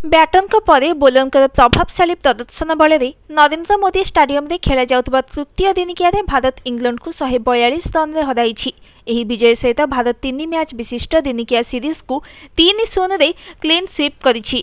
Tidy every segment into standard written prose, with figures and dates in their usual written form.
ବ୍ୟାଟନଙ୍କ ପରେ ବୋଲରଙ୍କର ପ୍ରଭାବଶାଳୀ ପ୍ରଦର୍ଶନ ବଳରେ ନରେନ୍ଦ୍ର ମୋଦି ଷ୍ଟାଡିୟମରେ ଖେଳାଯାଉଥିବା ତୃତୀୟ ଦିନିକିଆରେ ଭାରତ ଇଂଲଣ୍ଡକୁ 142 ରନରେ ହରାଇଛି। ଏହି ବିଜୟ ସହିତ ଭାରତ 3 ମ୍ୟାଚ୍ ବିଶିଷ୍ଟ ଦିନିକିଆ ସିରିଜକୁ 3-0ରେ କ୍ଲିନ୍ ସୁଇପ୍ କରିଛି।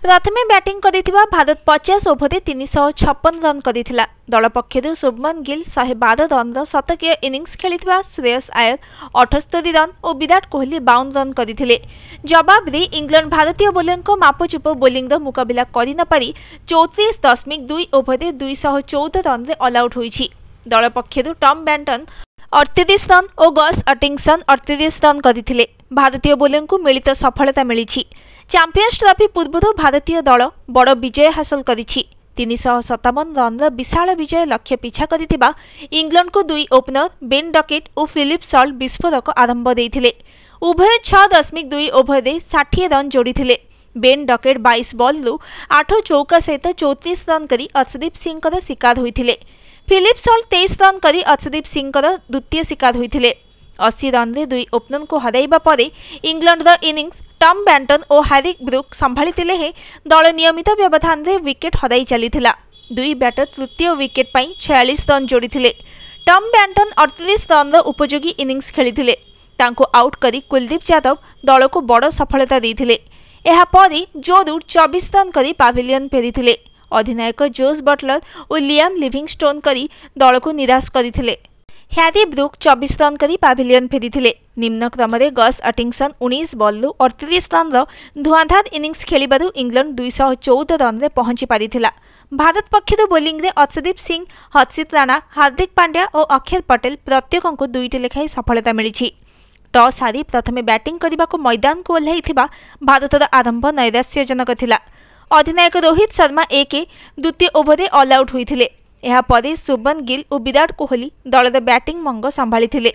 प्रथमे बैटिंग करिथिबा भारत 50 ओभर 356 रन करिथिला। दल पक्षरु शुभमन गिल 112 रन शतकीय इनिंग्स खेलिथिबा श्रेयस अय्यर 78 रन और विराट कोहली 52 रन करिथिले। जवाब रे इंग्लैंड भारतीय बोलरको मापचुप बोलिंग मुकाबिला करि न पारि 34.2 ओभर 214 रन रे ऑल आउट होईछि। दल पक्षरु टॉम बैंटन 38 रन और गस अटिंगसन 38 रन करिथिले। भारतीय बोलर को मिलित सफलता मिली। चैंपियंस ट्रॉफी पूर्व भारतीय दल बड़ विजय हासिल करिछि। 357 रन विशाल विजय लक्ष्य पिछा करिथिबा इंग्लैंड को दुई ओपनर बेन डकेट और फिलिप सॉल्ट विस्फोरक आरंभ देइथिले। उभय 6.2 ओभर 60 रन जोड़िथिले। बेन डकेट 22 बॉल 8 चौका सहित 34 रन करी अर्शदीप सिंह शिकार होइथिले। फिलिप सॉल्ट 23 रन करी अर्शदीप सिंह द्वितीय शिकार होइथिले। 80 रन रे दुई ओपनर को हराइबा परे इंग्लैंड इनिंग्स टॉम बैंटन और हैरी ब्रूक संभाळिथिले हे दल नियमित व्यवधान रे विकेट हराई चलीथिला। दुई बैटर तृतीय विकेट पई 46 रन जोड़िथिले। टॉम बैंटन 38 रन उपयोगी इनिंग्स खेलिथिले। तांको आउट करी कुलदीप यादव दल को बड़ सफलता देइथिले। एहा परे जो रूट 24 रन करी पाविलियन फेरिथिले। अधिनायक जोस बटलर और लियाम लिविंगस्टोन करी दल को निराश करिथिले। हैरी ब्रूक 24 रन करी पाविलियन फेरिथिले। निम्न क्रम में गस अटिंगसन 19 बॉल 38 रन धुआंधार इनिंग्स खेलिबारु इंग्लैंड 214 रन रे पहुंची पारिथिला। भारत पक्षरु बोलिंग रे अर्शदीप सिंह, हर्षित राणा, हार्दिक पांड्या और अक्षर पटेल प्रत्येकଙ୍କୁ दुईटी लेखाई सफलता मिली। टॉस हारी प्रथमे बैटिंग करने को मैदान को ओह्लाइथिबा भारतर आरंभ नैराश्यजनक थिला। अधिनायक रोहित शर्मा द्वितीय ओभर ऑल आउट होइथिले। एहा परे शुभमन गिल और विराट कोहली दलर बैटिंग मंग संभाळिथिले।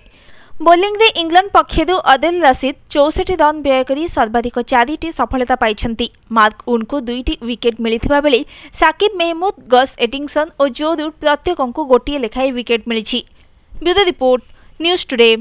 बोलिंग रे इंग्लैंड पक्षरु अदिल रशीद 64 रन व्यय करी सर्वाधिक 4टी सफलता पाइछंती। मार्क वुड को 2टी विकेट मिलिथिबा बेले साकिब मेहमूद, गस एटिंगसन और जो रूट प्रत्येकଙ୍କୁ गोटिए लेखाई विकेट मिलिछि। Bureau report, news today.